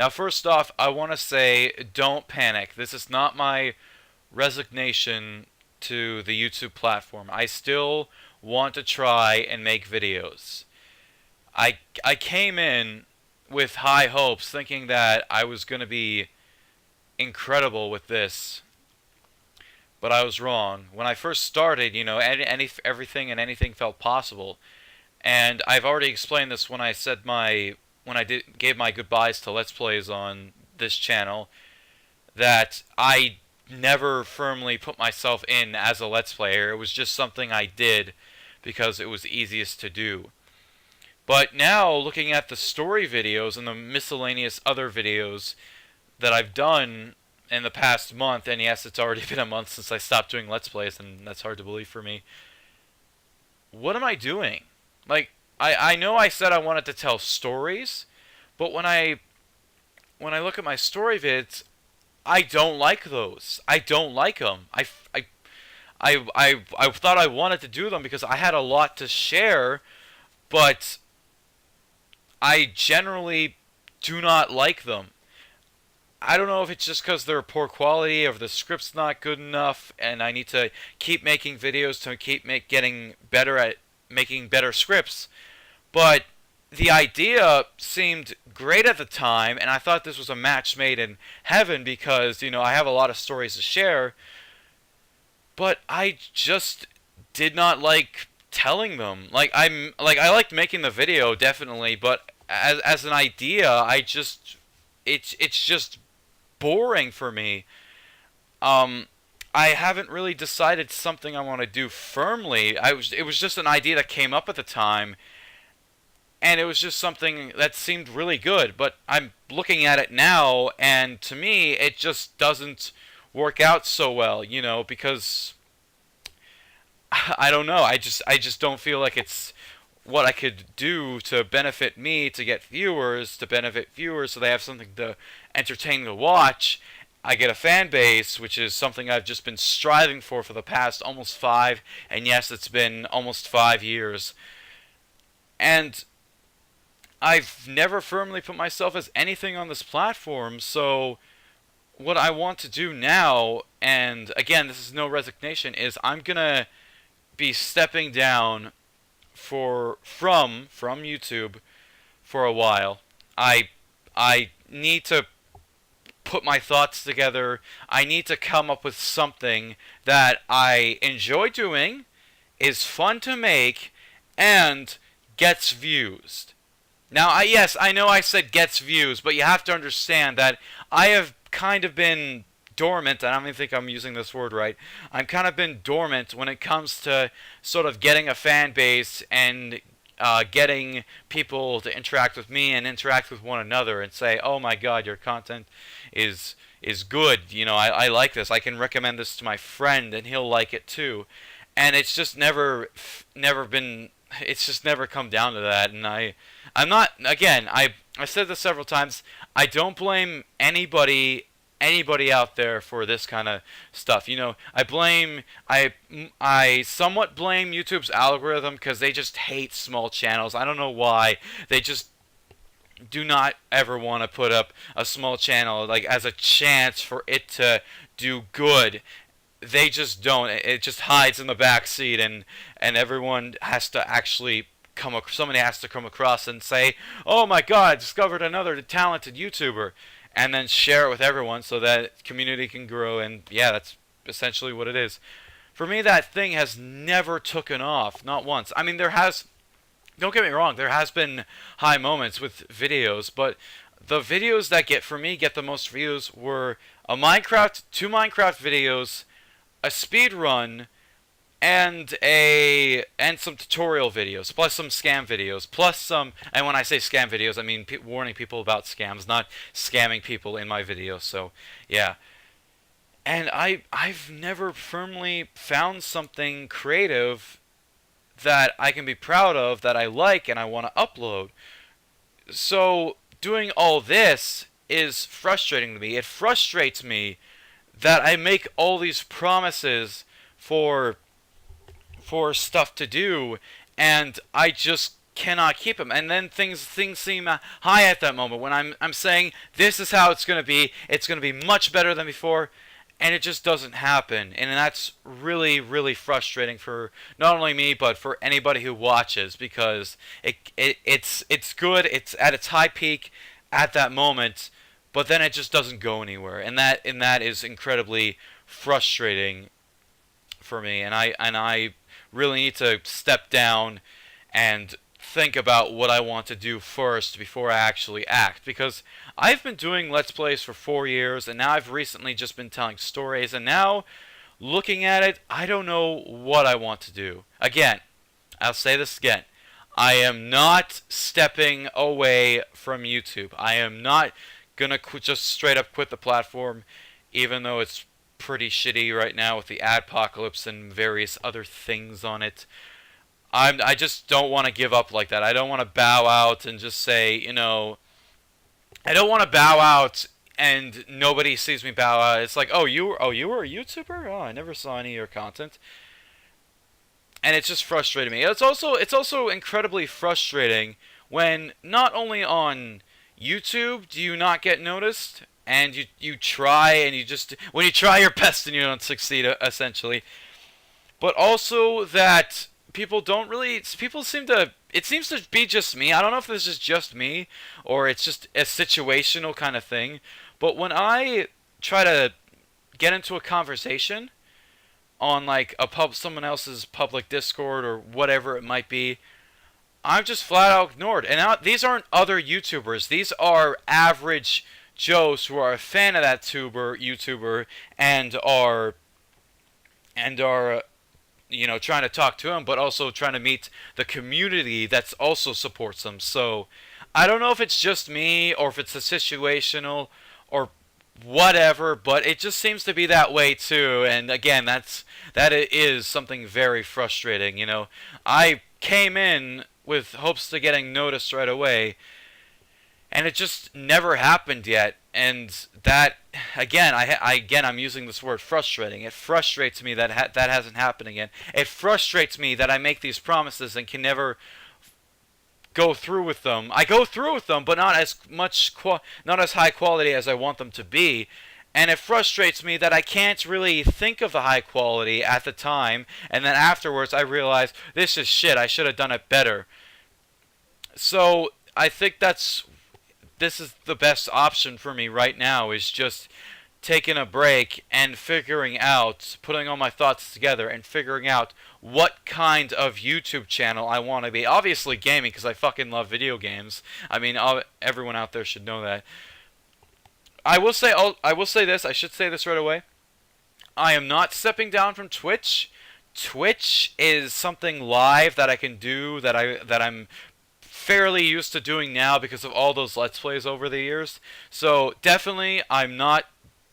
Now, first off, I want to say don't panic. This is not my resignation to the YouTube platform. I still want to try and make videos. I came in with high hopes thinking that I was going to be incredible with this, but I was wrong. When I first started, everything and anything felt possible. And I've already explained this when I gave my goodbyes to Let's Plays on this channel, that I never firmly put myself in as a Let's Player. It was just something I did because it was easiest to do. But now, looking at the story videos and the miscellaneous other videos that I've done in the past month, and yes, it's already been a month since I stopped doing Let's Plays, and that's hard to believe for me. What am I doing? Like, I know I said I wanted to tell stories, but when I look at my story vids, I don't like those. I don't like them. I thought I wanted to do them because I had a lot to share, but I generally do not like them. I don't know if it's just because they're poor quality, or if the script's not good enough, and I need to keep making videos to keep getting better at making better scripts. But the idea seemed great at the time, and I thought this was a match made in heaven because, I have a lot of stories to share, but I just did not like telling them. I liked making the video, definitely, but as an idea, it's just boring for me. I haven't really decided something I want to do firmly. It was just an idea that came up at the time, and it was just something that seemed really good. But I'm looking at it now, and to me, it just doesn't work out so well, because I don't know. I just don't feel like it's what I could do to benefit me, to get viewers, to benefit viewers, so they have something to entertain to watch. I get a fan base, which is something I've just been striving for the past almost 5, and yes, it's been almost 5 years. And I've never firmly put myself as anything on this platform, so what I want to do now, and again, this is no resignation, is I'm gonna be stepping down from YouTube for a while. I need to put my thoughts together. I need to come up with something that I enjoy doing, is fun to make, and gets views. Now, yes, I know I said gets views, but you have to understand that I have kind of been dormant. I don't even think I'm using this word right. I've kind of been dormant when it comes to sort of getting a fan base and getting people to interact with me and interact with one another and say, oh my god, your content is good. I like this. I can recommend this to my friend and he'll like it too. And it's just never been, it's just never come down to that. And I'm not, again, I said this several times, I don't blame anybody out there for this kind of stuff. I somewhat blame YouTube's algorithm because they just hate small channels. I don't know why. They just do not ever want to put up a small channel like as a chance for it to do good. They just don't. It just hides in the back seat, and everyone has to actually somebody has to come across and say, "Oh my God, I discovered another talented YouTuber." And then share it with everyone so that community can grow, and yeah, that's essentially what it is. For me, that thing has never taken off, not once. I mean, don't get me wrong, there has been high moments with videos, but the videos that get the most views were two Minecraft videos, a speed run, and some tutorial videos, plus some scam videos, plus some, and when I say scam videos, I mean warning people about scams, not scamming people in my videos. So yeah, and I've never firmly found something creative that I can be proud of, that I like and I want to upload. So doing all this is frustrating to me. It frustrates me that I make all these promises for stuff to do, and I just cannot keep them. And then things seem high at that moment when I'm saying this is how it's going to be. It's going to be much better than before, and it just doesn't happen. And that's really really frustrating for not only me but for anybody who watches, because it's good. It's at its high peak at that moment, but then it just doesn't go anywhere. And that is incredibly frustrating for me. And I really need to step down and think about what I want to do first before I actually act, because I've been doing Let's Plays for 4 years, and now I've recently just been telling stories, and now looking at it, I don't know what I want to do. Again, I'll say this again. I am not stepping away from YouTube. I am not gonna just straight up quit the platform, even though it's pretty shitty right now with the adpocalypse and various other things on it. I just don't want to give up like that. I don't want to bow out and just say, I don't want to bow out and nobody sees me bow out. It's like, you were a YouTuber? Oh, I never saw any of your content. And it's just frustrating me. It's also incredibly frustrating when not only on YouTube do you not get noticed, and you try and you just when you try your best and you don't succeed, essentially, but also that people seem to, it seems to be just me. I don't know if this is just me or it's just a situational kind of thing, but when I try to get into a conversation on like someone else's public Discord or whatever it might be, I'm just flat out ignored. And now, these aren't other YouTubers. These are average Joes who are a fan of that YouTuber and are trying to talk to him, but also trying to meet the community that's also supports him. So I don't know if it's just me or if it's a situational or whatever, but it just seems to be that way too. And again, that is something very frustrating. I came in with hopes to getting noticed right away, and it just never happened yet. And that, again, I'm using this word frustrating. It frustrates me that that hasn't happened again. It frustrates me that I make these promises and can never go through with them. I go through with them, but not not as high quality as I want them to be. And it frustrates me that I can't really think of the high quality at the time, and then afterwards I realize this is shit. I should have done it better. So I think this is the best option for me right now, is just taking a break and putting all my thoughts together and figuring out what kind of YouTube channel I want to be. Obviously gaming, because I fucking love video games. I mean, everyone out there should know that. I will say this, I should say this right away. I am not stepping down from Twitch. Twitch is something live that I can do, that I'm fairly used to doing now because of all those Let's Plays over the years. So definitely I'm not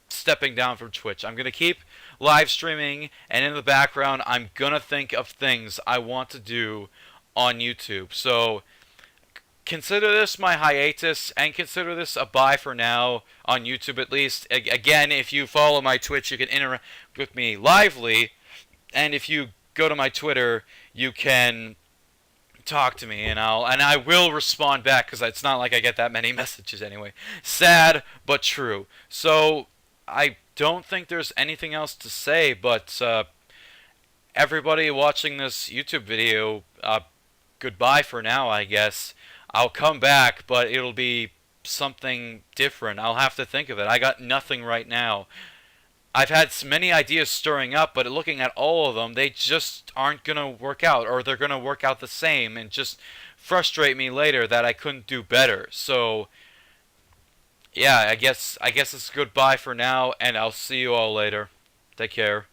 stepping down from Twitch. I'm going to keep live streaming, and in the background I'm going to think of things I want to do on YouTube. So consider this my hiatus, and consider this a bye for now on YouTube at least. Again, if you follow my Twitch, you can interact with me lively, and if you go to my Twitter, you can talk to me, and I will respond back, because it's not like I get that many messages anyway. Sad but true. So I don't think there's anything else to say, but everybody watching this YouTube video, goodbye for now, I guess. I'll come back, but it'll be something different. I'll have to think of it. I got nothing right now. I've had many ideas stirring up, but looking at all of them, they just aren't going to work out, or they're going to work out the same and just frustrate me later that I couldn't do better. So yeah, I guess it's goodbye for now, and I'll see you all later. Take care.